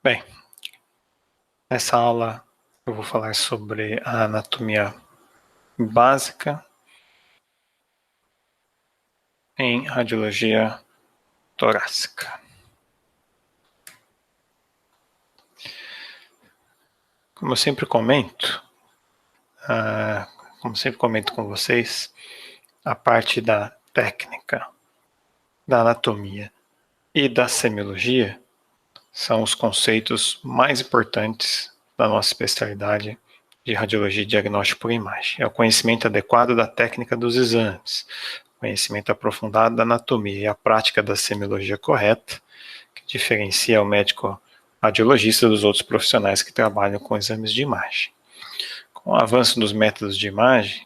Bem, nessa aula eu vou falar sobre a anatomia básica em radiologia torácica. Como eu sempre comento, com vocês, a parte da técnica, da anatomia e da semiologia são os conceitos mais importantes da nossa especialidade de radiologia e diagnóstico por imagem. É o conhecimento adequado da técnica dos exames, conhecimento aprofundado da anatomia e a prática da semiologia correta, que diferencia o médico radiologista dos outros profissionais que trabalham com exames de imagem. Com o avanço dos métodos de imagem,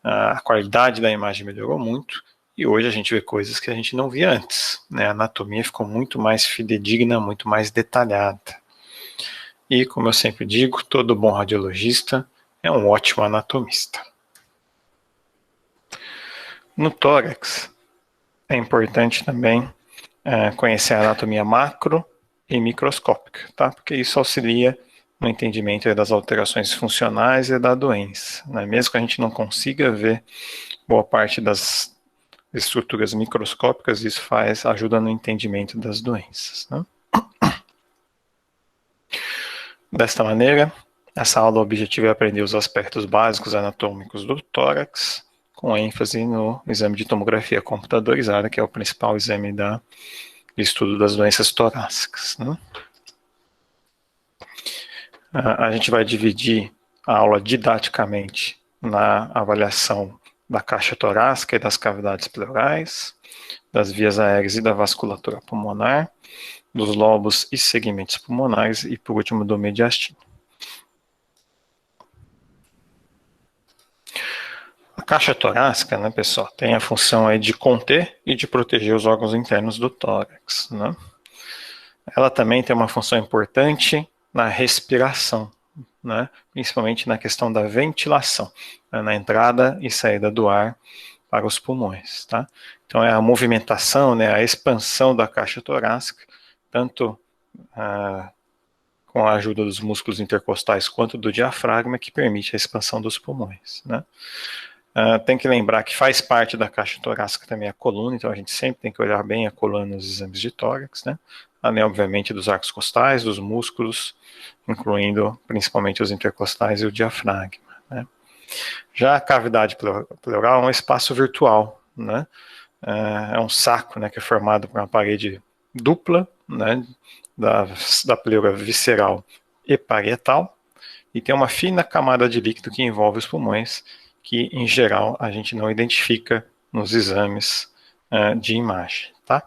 a qualidade da imagem melhorou muito e hoje a gente vê coisas que a gente não via antes, né? A anatomia ficou muito mais fidedigna, muito mais detalhada. E, como eu sempre digo, todo bom radiologista é um ótimo anatomista. No tórax, é importante também conhecer a anatomia macro e microscópica, tá? Porque isso auxilia no entendimento das alterações funcionais e da doença, né? Mesmo que a gente não consiga ver boa parte das estruturas microscópicas, isso ajuda no entendimento das doenças, né? Desta maneira, essa aula, o objetivo é aprender os aspectos básicos anatômicos do tórax, com ênfase no exame de tomografia computadorizada, que é o principal exame de estudo das doenças torácicas, né? A gente vai dividir a aula didaticamente na avaliação da caixa torácica e das cavidades pleurais, das vias aéreas e da vasculatura pulmonar, dos lobos e segmentos pulmonares e, por último, do mediastino. A caixa torácica, né, pessoal, tem a função aí de conter e de proteger os órgãos internos do tórax, né? Ela também tem uma função importante na respiração, né, principalmente na questão da ventilação, né, na entrada e saída do ar para os pulmões, tá? Então é a movimentação, né, a expansão da caixa torácica, tanto com a ajuda dos músculos intercostais quanto do diafragma, que permite a expansão dos pulmões, né? Tem que lembrar que faz parte da caixa torácica também a coluna, então a gente sempre tem que olhar bem a coluna nos exames de tórax, né? Além, obviamente, dos arcos costais, dos músculos, incluindo principalmente os intercostais e o diafragma, né? Já a cavidade pleural é um espaço virtual, né? É um saco, né, que é formado por uma parede dupla, né, da pleura visceral e parietal, e tem uma fina camada de líquido que envolve os pulmões, que, em geral, a gente não identifica nos exames de imagem, tá?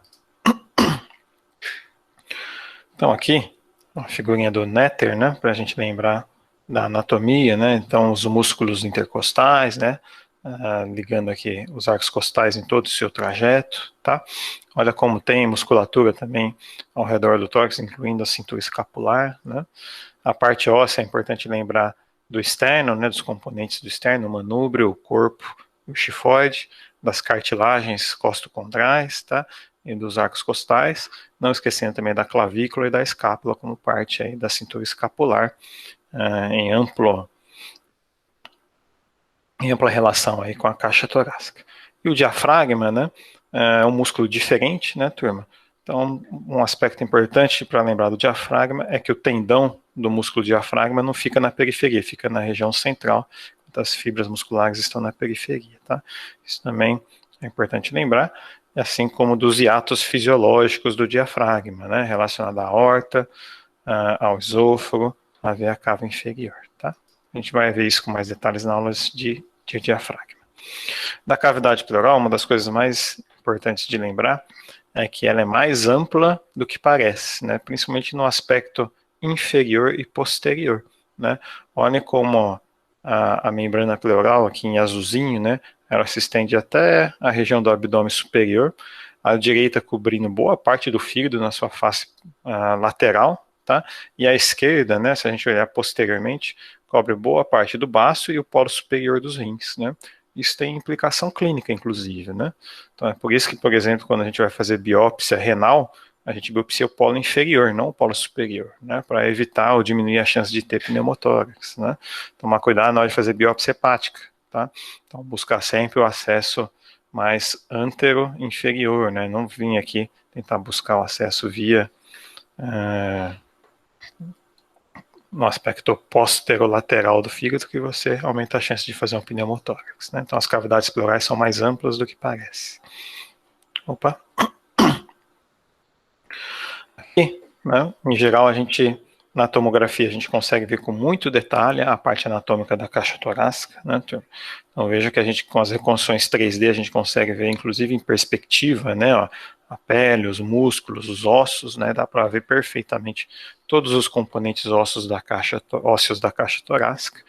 Então, aqui, uma figurinha do Netter, né, para a gente lembrar da anatomia, né? Então, os músculos intercostais, né, ligando aqui os arcos costais em todo o seu trajeto, tá? Olha como tem musculatura também ao redor do tórax, incluindo a cintura escapular, né? A parte óssea é importante lembrar do externo, né, dos componentes do externo, o manúbrio, o corpo, o chifoide, das cartilagens costocondrais, tá? E dos arcos costais, não esquecendo também da clavícula e da escápula como parte aí da cintura escapular, em ampla relação aí com a caixa torácica. E o diafragma, né, é um músculo diferente, né, turma? Então, um aspecto importante para lembrar do diafragma é que o tendão do músculo diafragma não fica na periferia, fica na região central, enquanto as fibras musculares estão na periferia, tá? Isso também é importante lembrar, assim como dos hiatos fisiológicos do diafragma, né, relacionado à aorta, ao esôfago, à veia cava inferior, tá? A gente vai ver isso com mais detalhes na aulas de diafragma. Da cavidade pleural, uma das coisas mais importantes de lembrar é que ela é mais ampla do que parece, né? Principalmente no aspecto inferior e posterior, né? Olha como a membrana pleural, aqui em azulzinho, né? Ela se estende até a região do abdômen superior, a direita cobrindo boa parte do fígado na sua face lateral, tá? E a esquerda, né, se a gente olhar posteriormente, cobre boa parte do baço e o polo superior dos rins, né? Isso tem implicação clínica, inclusive, né? Então é por isso que, por exemplo, quando a gente vai fazer biópsia renal, a gente biopsia o polo inferior, não o polo superior, né, para evitar ou diminuir a chance de ter pneumotórax, né. Tomar cuidado na hora de fazer biópsia hepática, tá? Então, buscar sempre o acesso mais antero-inferior, né, não vir aqui tentar buscar o acesso via no aspecto posterolateral do fígado, que você aumenta a chance de fazer um pneumotórax, né? Então, as cavidades pleurais são mais amplas do que parece. Opa! Aqui, né, em geral, na tomografia, a gente consegue ver com muito detalhe a parte anatômica da caixa torácica, né? Então, veja que a gente, com as reconstruções 3D, a gente consegue ver, inclusive, em perspectiva, né, ó, a pele, os músculos, os ossos, né, dá para ver perfeitamente todos os componentes ósseos da caixa torácica.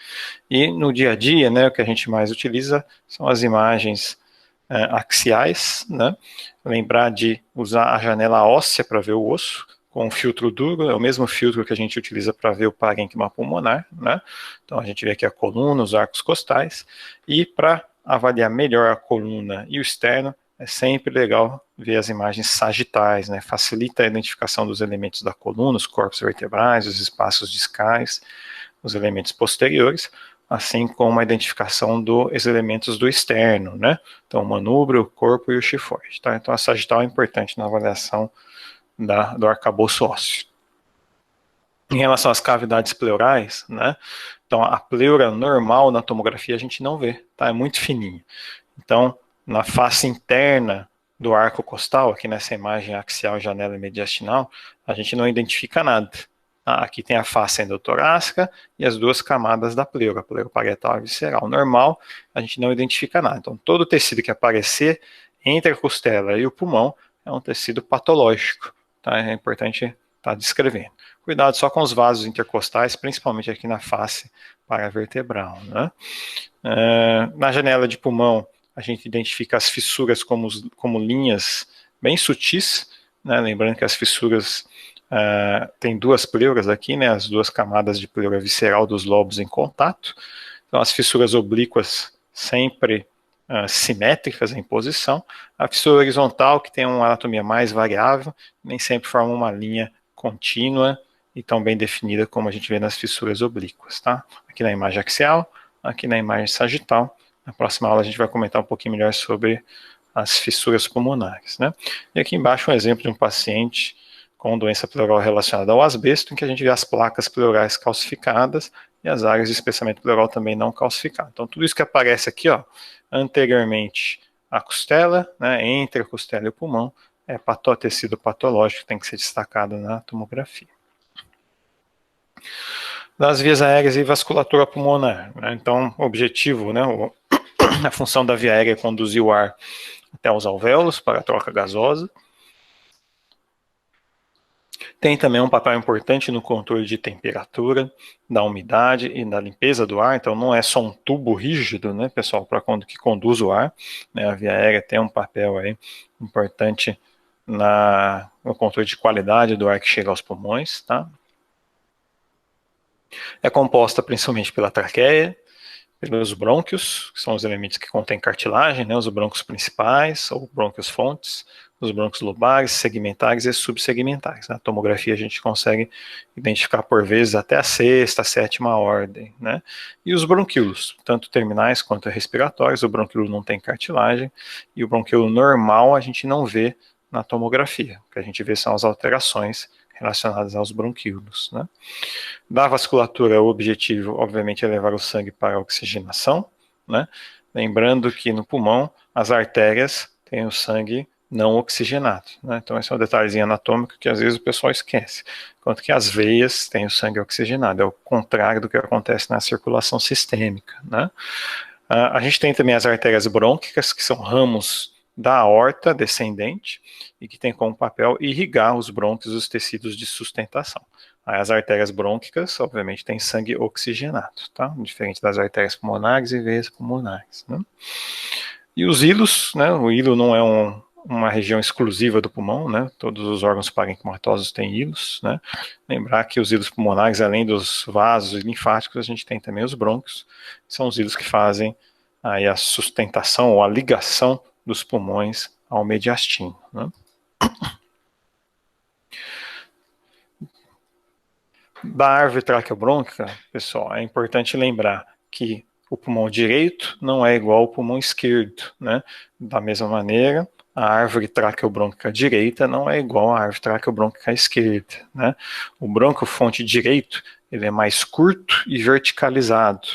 E no dia a dia, né, o que a gente mais utiliza são as imagens axiais, né? Lembrar de usar a janela óssea para ver o osso, com um filtro duro, é o mesmo filtro que a gente utiliza para ver o parênquima pulmonar, né? Então a gente vê aqui a coluna, os arcos costais, e para avaliar melhor a coluna e o externo, é sempre legal ver as imagens sagitais, né? Facilita a identificação dos elementos da coluna, os corpos vertebrais, os espaços discais, os elementos posteriores, assim como a identificação dos elementos do externo, né? Então, o manúbrio, o corpo e o chifoide, tá? Então, a sagital é importante na avaliação do arcabouço ósseo. Em relação às cavidades pleurais, né? Então, a pleura normal na tomografia a gente não vê, tá? É muito fininha. Então, na face interna do arco costal, aqui nessa imagem axial, janela e mediastinal, a gente não identifica nada. Aqui tem a face endotorácica e as duas camadas da pleura, a pleura parietal e visceral. Normal, a gente não identifica nada. Então, todo o tecido que aparecer entre a costela e o pulmão é um tecido patológico. Tá? É importante estar descrevendo. Cuidado só com os vasos intercostais, principalmente aqui na face paravertebral, né? Na janela de pulmão, a gente identifica as fissuras como linhas bem sutis, né? Lembrando que as fissuras tem duas pleuras aqui, né? As duas camadas de pleura visceral dos lobos em contato. Então, as fissuras oblíquas sempre simétricas em posição. A fissura horizontal, que tem uma anatomia mais variável, nem sempre forma uma linha contínua e tão bem definida como a gente vê nas fissuras oblíquas, tá? Aqui na imagem axial, aqui na imagem sagital. Na próxima aula a gente vai comentar um pouquinho melhor sobre as fissuras pulmonares, né? E aqui embaixo um exemplo de um paciente com doença pleural relacionada ao asbesto, em que a gente vê as placas pleurais calcificadas e as áreas de espessamento pleural também não calcificadas. Então, tudo isso que aparece aqui, ó, anteriormente à costela, né, entre a costela e o pulmão, é tecido patológico que tem que ser destacado na tomografia. Das vias aéreas e vasculatura pulmonar, né, então, o objetivo, né, a função da via aérea é conduzir o ar até os alvéolos para a troca gasosa. Tem também um papel importante no controle de temperatura, da umidade e da limpeza do ar. Então, não é só um tubo rígido, né, pessoal, que conduz o ar. Né, a via aérea tem um papel aí importante no controle de qualidade do ar que chega aos pulmões, tá? É composta principalmente pela traqueia, pelos brônquios, que são os elementos que contêm cartilagem, né, os brônquios principais, ou brônquios fontes, os brônquios lobares, segmentares e subsegmentares. Na tomografia a gente consegue identificar por vezes até a sexta, sétima ordem, né? E os bronquíolos, tanto terminais quanto respiratórios. O bronquíolo não tem cartilagem e o bronquíolo normal a gente não vê na tomografia. O que a gente vê são as alterações relacionadas aos bronquíolos, né? Da vasculatura, o objetivo, obviamente, é levar o sangue para a oxigenação, né? Lembrando que no pulmão, as artérias têm o sangue não oxigenado, né? Então, esse é um detalhezinho anatômico que às vezes o pessoal esquece. Enquanto que as veias têm o sangue oxigenado, é o contrário do que acontece na circulação sistêmica, né? A gente tem também as artérias brônquicas, que são ramos da aorta descendente e que tem como papel irrigar os brônquios e os tecidos de sustentação. As artérias brônquicas, obviamente, têm sangue oxigenado, tá? Diferente das artérias pulmonares e veias pulmonares, né? E os hilos, né? O hilo não é uma região exclusiva do pulmão, né? Todos os órgãos parenquimatosos têm hilos, né? Lembrar que os hilos pulmonares, além dos vasos linfáticos, a gente tem também os brônquios, são os hilos que fazem aí a sustentação ou a ligação dos pulmões ao mediastino, né? Da árvore traqueobrônquica, pessoal, é importante lembrar que o pulmão direito não é igual ao pulmão esquerdo, né? Da mesma maneira, a árvore traqueobrônquica direita não é igual à árvore traqueobrônquica esquerda, né? O brônquio-fonte direito, ele é mais curto e verticalizado.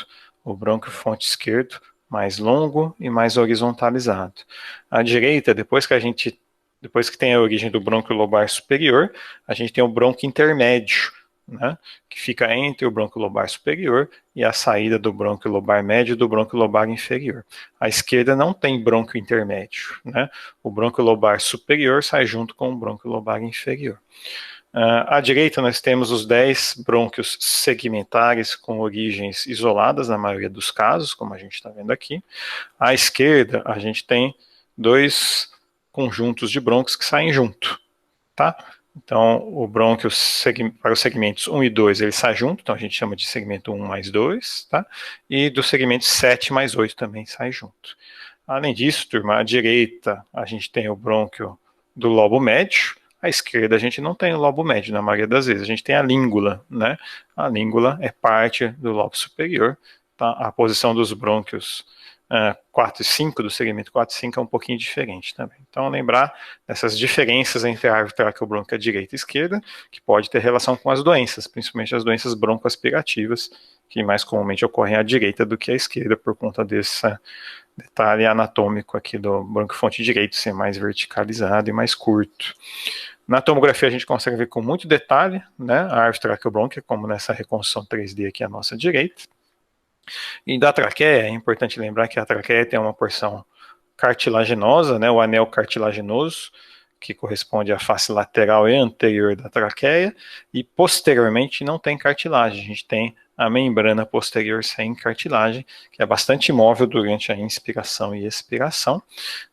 O brônquio-fonte esquerdo, mais longo e mais horizontalizado. A direita, depois que tem a origem do brônquio lobar superior, a gente tem o brônquio intermédio, né, que fica entre o brônquio lobar superior e a saída do brônquio lobar médio e do brônquio lobar inferior. A esquerda não tem brônquio intermédio, né? O brônquio lobar superior sai junto com o brônquio lobar inferior. À direita nós temos os 10 brônquios segmentares com origens isoladas na maioria dos casos, como a gente está vendo aqui. À esquerda a gente tem 2 conjuntos de brônquios que saem junto, tá? Então, o brônquio para os segmentos 1 e 2, ele sai junto, então a gente chama de segmento 1 mais 2, tá? E do segmento 7 mais 8 também sai junto. Além disso, turma, à direita a gente tem o brônquio do lobo médio, à esquerda a gente não tem o lobo médio, na maioria das vezes, a gente tem a língula, né? A língula é parte do lobo superior, tá? A posição dos brônquios 4 e 5, do segmento 4 e 5 é um pouquinho diferente também. Então, lembrar dessas diferenças entre a árvore traqueobrônquica direita e esquerda, que pode ter relação com as doenças, principalmente as doenças broncoaspirativas, que mais comumente ocorrem à direita do que à esquerda, por conta desse detalhe anatômico aqui do bronquiofonte direito ser mais verticalizado e mais curto. Na tomografia a gente consegue ver com muito detalhe, né, a árvore traqueobrônquica, como nessa reconstrução 3D aqui à nossa direita. E da traqueia, é importante lembrar que a traqueia tem uma porção cartilaginosa, né, o anel cartilaginoso, que corresponde à face lateral e anterior da traqueia, e posteriormente não tem cartilagem, a gente tem a membrana posterior sem cartilagem, que é bastante móvel durante a inspiração e expiração.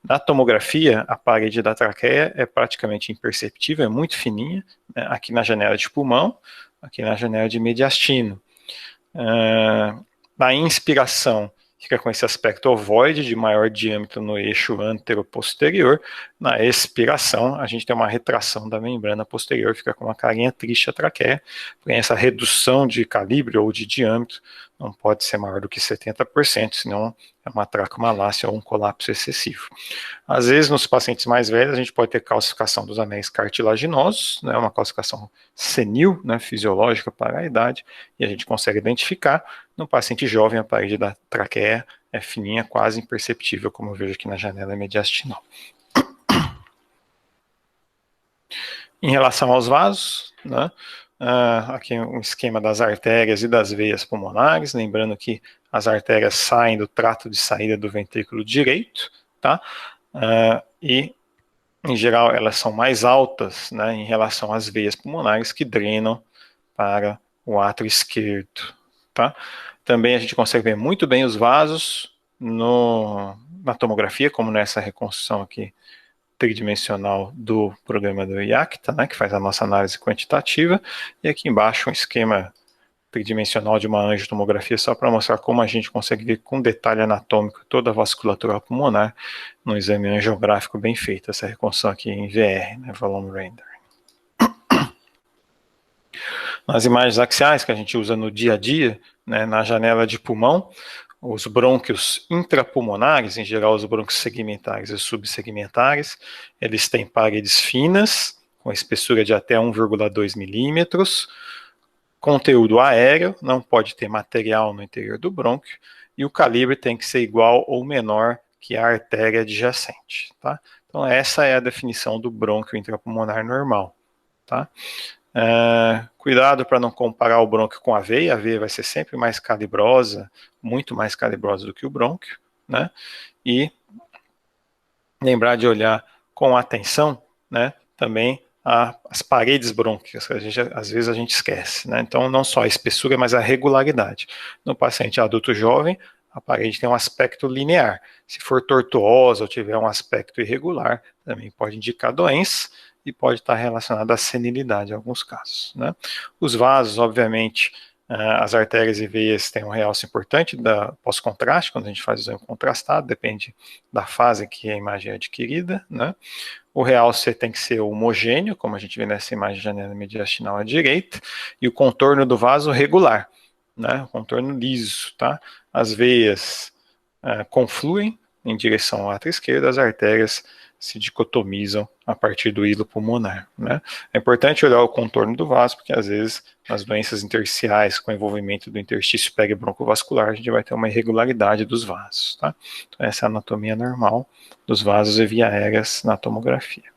Na tomografia, a parede da traqueia é praticamente imperceptível, é muito fininha, né, aqui na janela de pulmão, aqui na janela de mediastino. Na inspiração, fica com esse aspecto ovoide de maior diâmetro no eixo antero-posterior. Na expiração, a gente tem uma retração da membrana posterior, fica com uma carinha triste a traqueia. Porém, essa redução de calibre ou de diâmetro não pode ser maior do que 70%, senão é uma tracomalácia ou um colapso excessivo. Às vezes, nos pacientes mais velhos, a gente pode ter calcificação dos anéis cartilaginosos, né, uma calcificação senil, né, fisiológica para a idade, e a gente consegue identificar. No paciente jovem, a parede da traqueia é fininha, quase imperceptível, como eu vejo aqui na janela mediastinal. Em relação aos vasos, né, aqui um esquema das artérias e das veias pulmonares, lembrando que as artérias saem do trato de saída do ventrículo direito, tá? E, em geral, elas são mais altas, né, em relação às veias pulmonares que drenam para o átrio esquerdo, tá? Também a gente consegue ver muito bem os vasos na tomografia, como nessa reconstrução aqui tridimensional do programa do IACTA, né, que faz a nossa análise quantitativa, e aqui embaixo um esquema tridimensional de uma angiotomografia, só para mostrar como a gente consegue ver com detalhe anatômico toda a vasculatura pulmonar num exame angiográfico bem feito, essa reconstrução aqui em VR, né, volume render. Nas imagens axiais que a gente usa no dia a dia, né, na janela de pulmão, os brônquios intrapulmonares, em geral os brônquios segmentares e subsegmentares, eles têm paredes finas, com espessura de até 1,2 milímetros, conteúdo aéreo, não pode ter material no interior do brônquio, e o calibre tem que ser igual ou menor que a artéria adjacente, tá? Então essa é a definição do brônquio intrapulmonar normal, tá? Cuidado para não comparar o brônquio com a veia vai ser sempre mais calibrosa, muito mais calibrosa do que o brônquio, né? E lembrar de olhar com atenção, né, também as paredes brônquicas, que às vezes a gente esquece, né? Então não só a espessura, mas a regularidade. No paciente adulto jovem, a parede tem um aspecto linear. Se for tortuosa ou tiver um aspecto irregular, também pode indicar doença, e pode estar relacionado à senilidade em alguns casos, né? Os vasos, obviamente, As artérias e veias têm um realce importante da pós-contraste, quando a gente faz o exame contrastado, depende da fase que a imagem é adquirida, né? O realce tem que ser homogêneo, como a gente vê nessa imagem de janela mediastinal à direita, e o contorno do vaso regular, né? O contorno liso, tá? As veias confluem em direção ao átrio esquerdo, as artérias se dicotomizam a partir do hilo pulmonar, né? É importante olhar o contorno do vaso, porque às vezes nas doenças intersticiais com envolvimento do interstício peribroncovascular, a gente vai ter uma irregularidade dos vasos, tá? Então essa é a anatomia normal dos vasos e vias aéreas na tomografia.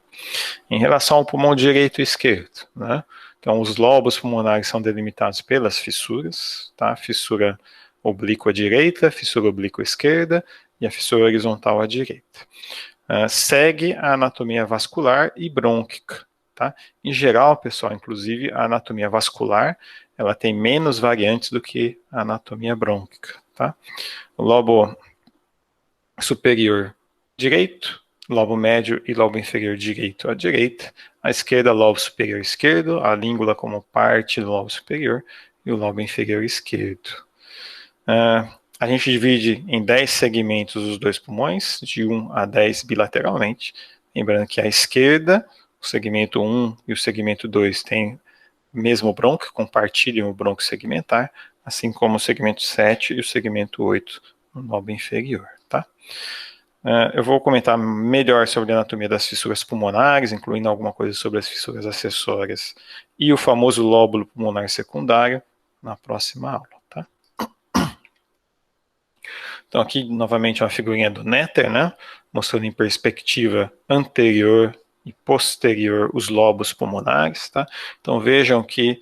Em relação ao pulmão direito e esquerdo, né? Então os lobos pulmonares são delimitados pelas fissuras, tá? Fissura oblíqua direita, fissura oblíqua esquerda e a fissura horizontal à direita. Segue a anatomia vascular e brônquica, tá? Em geral, pessoal, inclusive a anatomia vascular, ela tem menos variantes do que a anatomia brônquica, tá? O lobo superior direito, lobo médio e lobo inferior direito à direita, à esquerda, lobo superior esquerdo, a língula como parte do lobo superior e o lobo inferior esquerdo. A gente divide em 10 segmentos os dois pulmões, de 1 a 10 bilateralmente. Lembrando que à esquerda, o segmento 1 e o segmento 2 têm o mesmo brônquio, compartilham o brônquio segmentar, assim como o segmento 7 e o segmento 8 no lobo inferior, tá? Eu vou comentar melhor sobre a anatomia das fissuras pulmonares, incluindo alguma coisa sobre as fissuras acessórias e o famoso lóbulo pulmonar secundário na próxima aula, tá? Então aqui novamente uma figurinha do Netter, né? Mostrando em perspectiva anterior e posterior os lobos pulmonares, tá? Então vejam que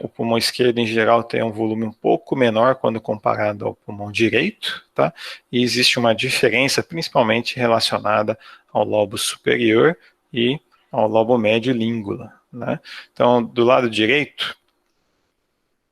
o pulmão esquerdo em geral tem um volume um pouco menor quando comparado ao pulmão direito, tá? E existe uma diferença principalmente relacionada ao lobo superior e ao lobo médio e língula, né? Então do lado direito,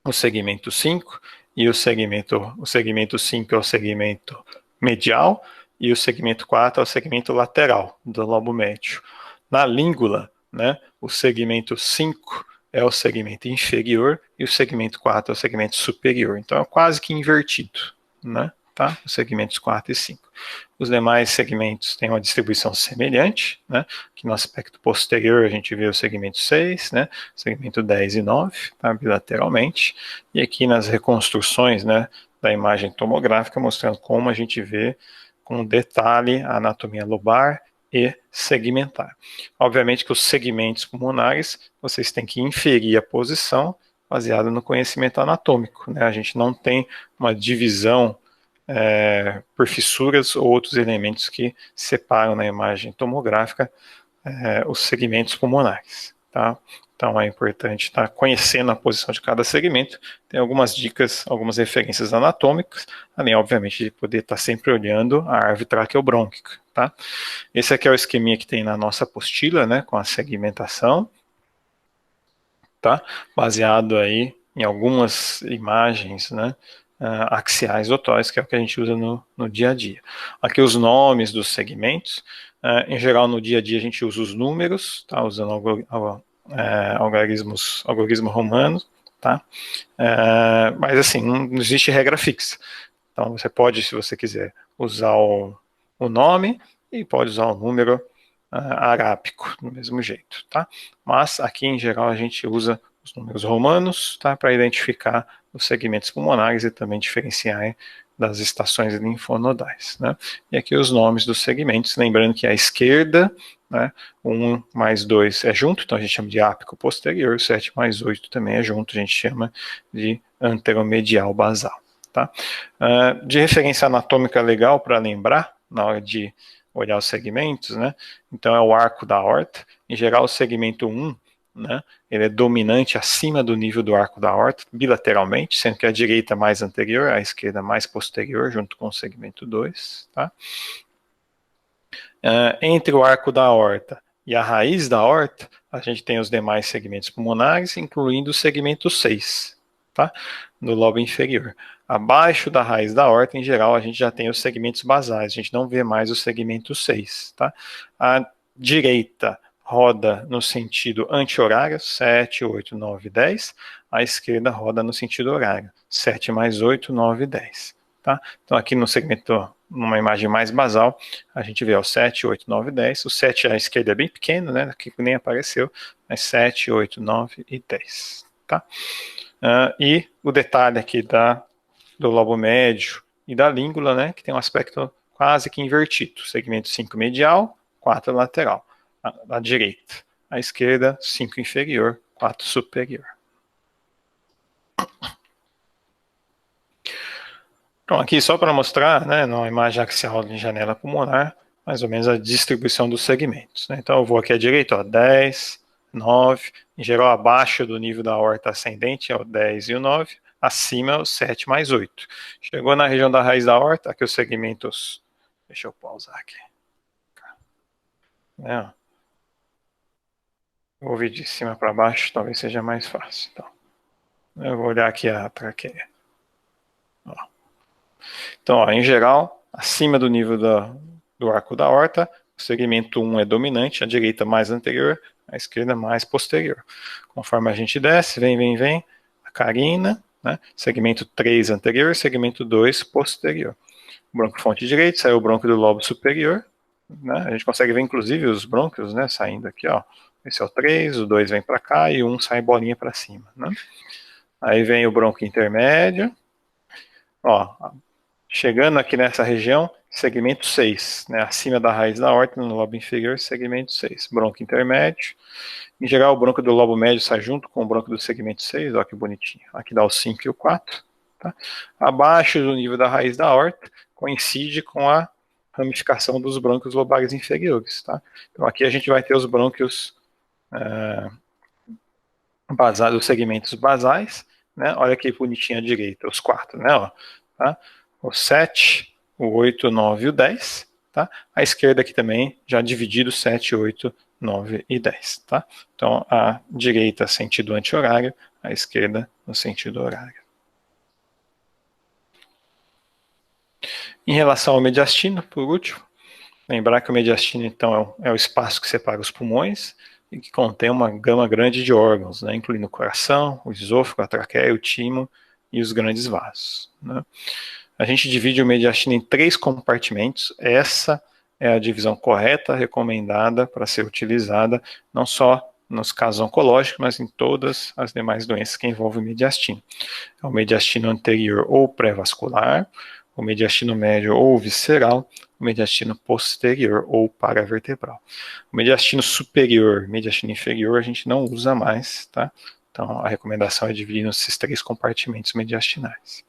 o segmento 5 e o segmento 5 é o segmento medial e o segmento 4 é o segmento lateral do lobo médio. Na língula, né, o segmento 5 é o segmento inferior e o segmento 4 é o segmento superior. Então é quase que invertido, né? Tá? Os segmentos 4 e 5. Os demais segmentos têm uma distribuição semelhante, né? Aqui no aspecto posterior a gente vê o segmento 6, né? Segmento 10 e 9, tá? Bilateralmente. E aqui nas reconstruções, né, da imagem tomográfica, mostrando como a gente vê com detalhe a anatomia lobar e segmentar. Obviamente que os segmentos pulmonares, vocês têm que inferir a posição baseada no conhecimento anatômico, né? A gente não tem uma divisão por fissuras ou outros elementos que separam na imagem tomográfica os segmentos pulmonares, tá? Então é importante estar conhecendo a posição de cada segmento. Tem algumas dicas, algumas referências anatômicas, além, obviamente, de poder estar sempre olhando a árvore traqueobrônquica, tá? Esse aqui é o esqueminha que tem na nossa apostila, né, com a segmentação, tá? Baseado aí em algumas imagens, né, axiais otóis, que é o que a gente usa no dia a dia. Aqui os nomes dos segmentos. Em geral, no dia a dia, a gente usa os números, tá? Usando algarismo romano, tá? Mas assim, não existe regra fixa. Então você pode, se você quiser, usar o nome e pode usar o número arábico, do mesmo jeito, tá? Mas aqui em geral a gente usa os números romanos, tá? Para identificar os segmentos pulmonares e também diferenciar das estações linfonodais, né? E aqui os nomes dos segmentos, lembrando que à esquerda, né, 1 mais 2 é junto, então a gente chama de ápico posterior, 7 mais 8 também é junto, a gente chama de anteromedial basal, tá? De referência anatômica legal para lembrar, na hora de olhar os segmentos, né? Então é o arco da aorta, em geral o segmento 1, né, ele é dominante acima do nível do arco da aorta, bilateralmente, sendo que a direita mais anterior, a esquerda mais posterior, junto com o segmento 2, tá? Entre o arco da aorta e a raiz da aorta, a gente tem os demais segmentos pulmonares, incluindo o segmento 6, tá? No lobo inferior. Abaixo da raiz da aorta, em geral, a gente já tem os segmentos basais, a gente não vê mais o segmento 6, tá? À direita, roda no sentido anti-horário, 7, 8, 9, 10. A esquerda roda no sentido horário, 7 mais 8, 9, 10. Tá? Então aqui no segmento, numa imagem mais basal, a gente vê o 7, 8, 9, 10. O 7 à esquerda é bem pequeno, né? Aqui nem apareceu, mas 7, 8, 9 e 10. Tá? E o detalhe aqui do lobo médio e da língula, né, que tem um aspecto quase que invertido. Segmento 5 medial, 4 lateral. À direita. À esquerda, 5 inferior, 4 superior. Então, aqui só para mostrar, né, numa imagem axial de janela pulmonar, mais ou menos a distribuição dos segmentos. Né? Então, eu vou aqui à direita, ó, 10, 9, em geral abaixo do nível da aorta ascendente é o 10 e o 9, acima é o 7 mais 8. Chegou na região da raiz da aorta, aqui os segmentos, deixa eu pausar aqui. Né? Vou vir de cima para baixo, talvez seja mais fácil. Então, eu vou olhar aqui a traqueia. Ó. Então, ó, em geral, acima do nível do arco da aorta, o segmento 1 é dominante, a direita mais anterior, a esquerda mais posterior. Conforme a gente desce, vem, a carina, né? Segmento 3 anterior, segmento 2 posterior. Bronco-fonte direito, saiu o bronco do lobo superior, né? A gente consegue ver inclusive os brônquios, né, saindo aqui, ó. Esse é o 3, o 2 vem para cá e o 1 sai bolinha para cima, né? Aí vem o bronco intermédio, ó, chegando aqui nessa região, segmento 6, né, acima da raiz da aorta, no lobo inferior, segmento 6, bronco intermédio. Em geral, o bronco do lobo médio sai junto com o bronco do segmento 6, olha que bonitinho. Aqui dá o 5 e o 4. Tá? Abaixo do nível da raiz da aorta, coincide com a ramificação dos brônquios lobares inferiores. Tá? Então aqui a gente vai ter os brônquios basados, os segmentos basais, né? Olha que bonitinho à direita, os 4, né? Ó, tá? O 7, o 8, o 9 e o 10. Tá? A esquerda aqui também, já dividido 7, 8, 9 e 10. Tá? Então, a direita sentido anti-horário, a esquerda no sentido horário. Em relação ao mediastino, por último, lembrar que o mediastino, então, é o espaço que separa os pulmões e que contém uma gama grande de órgãos, né, incluindo o coração, o esôfago, a traqueia, o timo e os grandes vasos. Né. A gente divide o mediastino em 3 compartimentos. Essa é a divisão correta, recomendada para ser utilizada, não só nos casos oncológicos, mas em todas as demais doenças que envolvem o mediastino. É o mediastino anterior ou pré-vascular, o mediastino médio ou visceral, o mediastino posterior ou paravertebral. O mediastino superior, mediastino inferior, a gente não usa mais, tá? Então, a recomendação é dividir nesses 3 compartimentos mediastinais.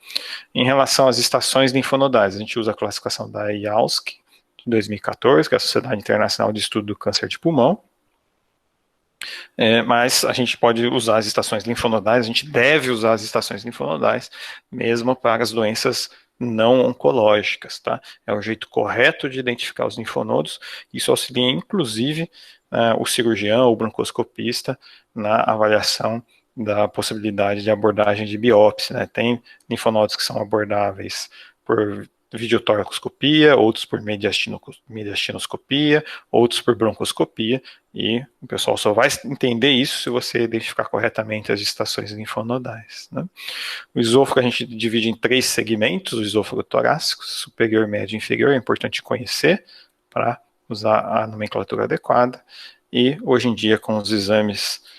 Em relação às estações linfonodais, a gente usa a classificação da IALSC, de 2014, que é a Sociedade Internacional de Estudo do Câncer de Pulmão. Mas a gente pode usar as estações linfonodais, a gente deve usar as estações linfonodais, mesmo para as doenças não oncológicas, tá? É o jeito correto de identificar os linfonodos, isso auxilia, inclusive, o cirurgião ou broncoscopista na avaliação da possibilidade de abordagem de biópsia, né? Tem linfonodos que são abordáveis por videotoracoscopia, outros por mediastinoscopia, outros por broncoscopia, e o pessoal só vai entender isso se você identificar corretamente as estações linfonodais. Né? O esôfago a gente divide em 3 segmentos, o esôfago torácico, superior, médio e inferior, é importante conhecer para usar a nomenclatura adequada, e hoje em dia com os exames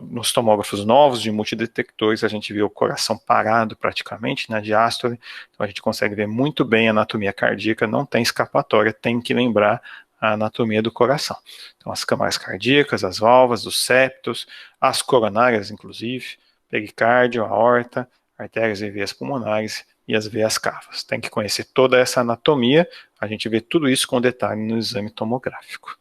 nos tomógrafos novos de multidetectores, a gente vê o coração parado praticamente, na diástole, então a gente consegue ver muito bem a anatomia cardíaca, não tem escapatória, tem que lembrar a anatomia do coração. Então as câmaras cardíacas, as válvulas, os septos, as coronárias inclusive, pericárdio, aorta, artérias e veias pulmonares e as veias cavas. Tem que conhecer toda essa anatomia, a gente vê tudo isso com detalhe no exame tomográfico.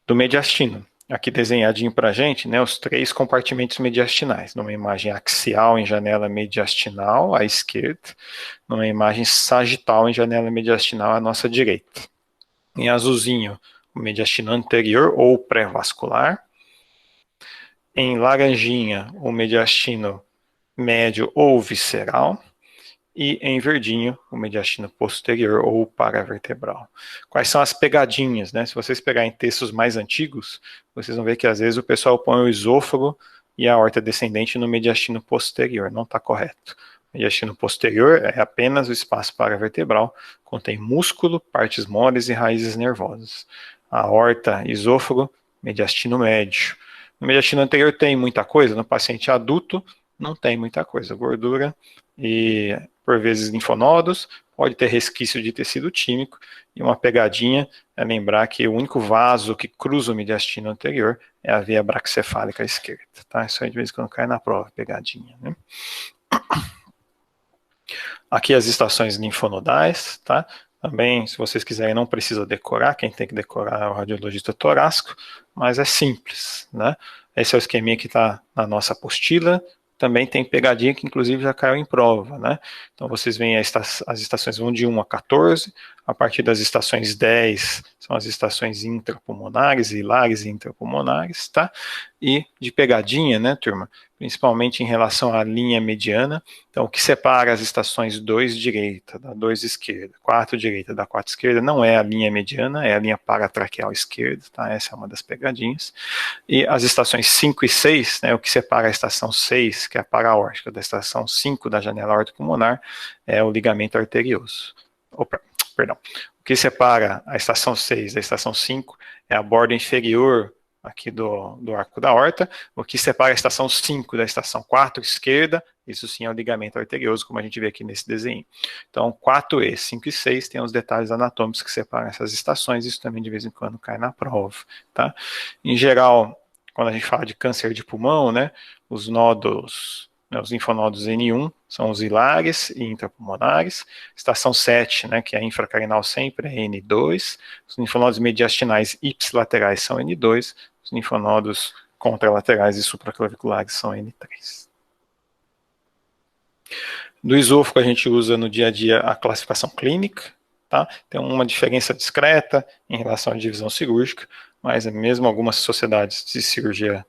Do mediastino. Aqui desenhadinho para a gente, né, os 3 compartimentos mediastinais, numa imagem axial em janela mediastinal à esquerda, numa imagem sagital em janela mediastinal à nossa direita. Em azulzinho, o mediastino anterior ou pré-vascular. Em laranjinha, o mediastino médio ou visceral. e em verdinho o mediastino posterior ou paravertebral. Quais são as pegadinhas, né? Se vocês pegarem textos mais antigos, vocês vão ver que às vezes o pessoal põe o esôfago e a aorta descendente no mediastino posterior, não está correto. O mediastino posterior é apenas o espaço paravertebral, contém músculo, partes moles e raízes nervosas. A aorta, esôfago, mediastino médio. No mediastino anterior tem muita coisa, no paciente adulto não tem muita coisa, gordura e por vezes linfonodos, pode ter resquício de tecido tímico, e uma pegadinha é lembrar que o único vaso que cruza o mediastino anterior é a veia braquicefálica esquerda, tá? Isso aí de vez em quando cai na prova, pegadinha, né? Aqui as estações linfonodais, tá? Também, se vocês quiserem, não precisa decorar, quem tem que decorar é o radiologista torácico, mas é simples, né? Esse é o esqueminha que está na nossa apostila. Também tem pegadinha que inclusive já caiu em prova, né? Então vocês veem as estações vão de 1 a 14, a partir das estações 10 são as estações intrapulmonares, hilares e intrapulmonares, tá? E de pegadinha, né, turma? Principalmente em relação à linha mediana. Então, o que separa as estações 2 direita da 2 esquerda, 4 direita da 4 esquerda, não é a linha mediana, é a linha paratraqueal esquerda, tá? Essa é uma das pegadinhas. E as estações 5 e 6, né, o que separa a estação 6, que é a paraórtica, da estação 5 da janela aortopulmonar, é o ligamento arterioso. Opa, perdão. O que separa a estação 6 da estação 5 é a borda inferior aqui do arco da aorta. O que separa a estação 5 da estação 4 esquerda, isso sim é o ligamento arterioso, como a gente vê aqui nesse desenho. Então, 4E, 5 e 6 tem os detalhes anatômicos que separam essas estações, isso também de vez em quando cai na prova, tá? Em geral, quando a gente fala de câncer de pulmão, né, os nódulos, né, os linfonodos N1 são os hilares e intrapulmonares. Estação 7, né, que é infracarinal sempre, é N2. Os linfonodos mediastinais ipsilaterais são N2. Os linfonodos contralaterais e supraclaviculares são N3. Do esôfago a gente usa no dia a dia a classificação clínica, tá? Tem uma diferença discreta em relação à divisão cirúrgica, mas mesmo algumas sociedades de cirurgia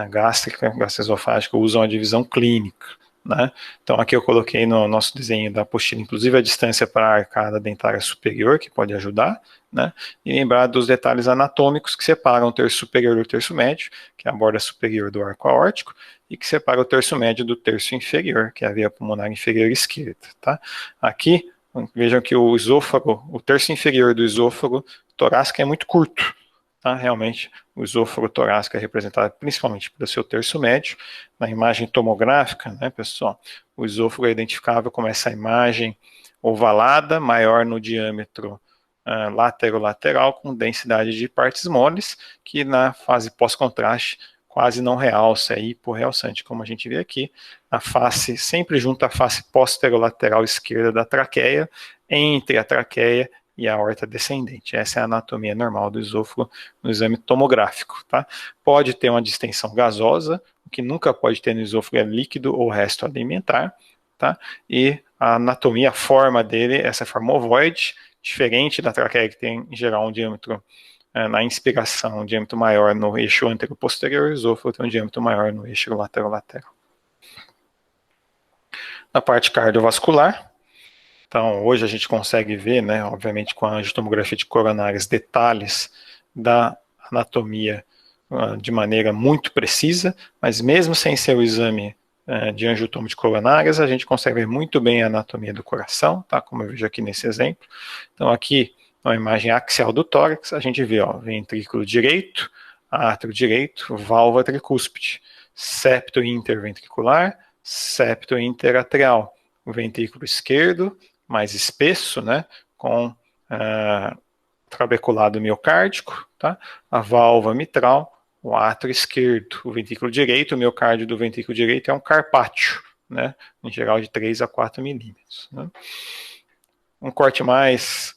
gástrica, gastroesofágica, usam a divisão clínica, né? Então aqui eu coloquei no nosso desenho da apostila, inclusive a distância para a arcada dentária superior, que pode ajudar, né? E lembrar dos detalhes anatômicos que separam o terço superior do terço médio, que é a borda superior do arco aórtico, e que separa o terço médio do terço inferior, que é a veia pulmonar inferior esquerda, tá? Aqui, vejam que o esôfago, o terço inferior do esôfago torácico é muito curto, tá? Realmente, o esôfago torácico é representado principalmente pelo seu terço médio. Na imagem tomográfica, né, pessoal, o esôfago é identificável como essa imagem ovalada, maior no diâmetro lateral, com densidade de partes moles, que na fase pós-contraste quase não realça, é hiporrealçante, como a gente vê aqui, a face, sempre junto à face posterolateral esquerda da traqueia, entre a traqueia e a aorta descendente. Essa é a anatomia normal do esôfago no exame tomográfico, tá? Pode ter uma distensão gasosa, o que nunca pode ter no esôfago é líquido ou resto alimentar, tá? E a anatomia, a forma dele, essa forma ovoide, diferente da traqueia, que tem, em geral, um diâmetro na inspiração, um diâmetro maior no eixo antero-posterior, o esôfago tem um diâmetro maior no eixo lateral-lateral. Na parte cardiovascular, então hoje a gente consegue ver, né, obviamente com a angiotomografia de coronárias, detalhes da anatomia de maneira muito precisa, mas mesmo sem ser o exame de angiotomo de coronárias, a gente consegue ver muito bem a anatomia do coração, tá, como eu vejo aqui nesse exemplo. Então aqui, uma imagem axial do tórax, a gente vê, ó, ventrículo direito, átrio direito, válvula tricúspide, septo interventricular, septo interatrial, o ventrículo esquerdo, mais espesso, né, com trabeculado miocárdico, tá? A válvula mitral, o átrio esquerdo, o ventrículo direito, o miocárdio do ventrículo direito é um carpácio, né, em geral de 3 a 4 milímetros. Né? Um corte mais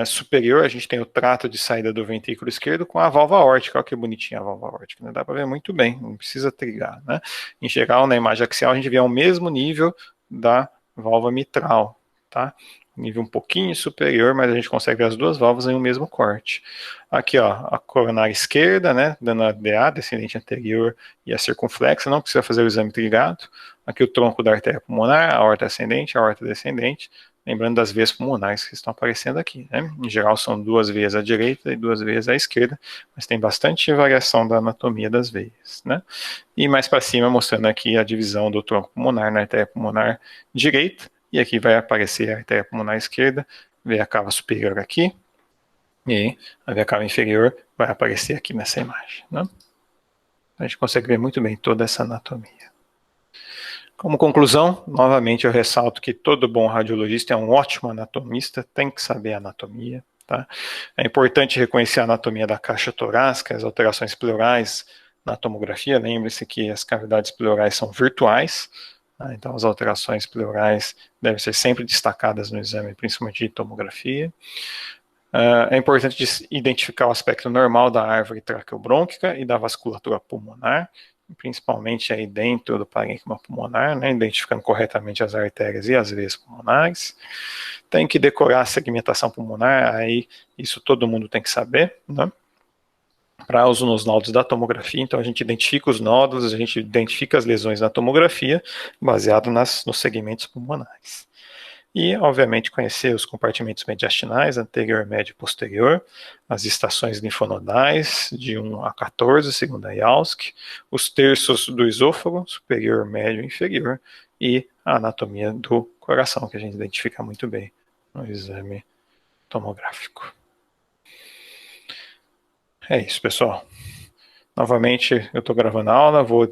superior, a gente tem o trato de saída do ventrículo esquerdo com a válvula aórtica. Olha que bonitinha a válvula aórtica, né? Dá para ver muito bem, não precisa trigar, né? Em geral, na imagem axial, a gente vê ao mesmo nível da válvula mitral, tá? nível um pouquinho superior, mas a gente consegue ver as duas válvulas em um mesmo corte. Aqui, ó, a coronária esquerda, né, dando a DA, descendente anterior, e a circunflexa, não precisa fazer o exame trigado. Aqui o tronco da artéria pulmonar, a aorta ascendente, a aorta descendente, lembrando das veias pulmonares que estão aparecendo aqui, né? Em geral são duas veias à direita e duas veias à esquerda, mas tem bastante variação da anatomia das veias, né? E mais para cima mostrando aqui a divisão do tronco pulmonar na artéria pulmonar direita, e aqui vai aparecer a artéria pulmonar esquerda, veia cava superior aqui, e a veia cava inferior vai aparecer aqui nessa imagem, né? A gente consegue ver muito bem toda essa anatomia. Como conclusão, novamente eu ressalto que todo bom radiologista é um ótimo anatomista, tem que saber a anatomia. Tá? É importante reconhecer a anatomia da caixa torácica, as alterações pleurais na tomografia. Lembre-se que as cavidades pleurais são virtuais, tá? Então as alterações pleurais devem ser sempre destacadas no exame, principalmente de tomografia. É importante identificar o aspecto normal da árvore traqueobrônquica e da vasculatura pulmonar, principalmente aí dentro do parênquima pulmonar, né, identificando corretamente as artérias e as veias pulmonares. Tem que decorar a segmentação pulmonar, aí isso todo mundo tem que saber, né? Para uso nos nódulos da tomografia, então a gente identifica os nódulos, a gente identifica as lesões na tomografia, baseado nos segmentos pulmonares. E, obviamente, conhecer os compartimentos mediastinais, anterior, médio e posterior, as estações linfonodais, de 1 a 14, segundo a Yalsky, os terços do esôfago, superior, médio e inferior, e a anatomia do coração, que a gente identifica muito bem no exame tomográfico. É isso, pessoal. Novamente, eu estou gravando a aula, vou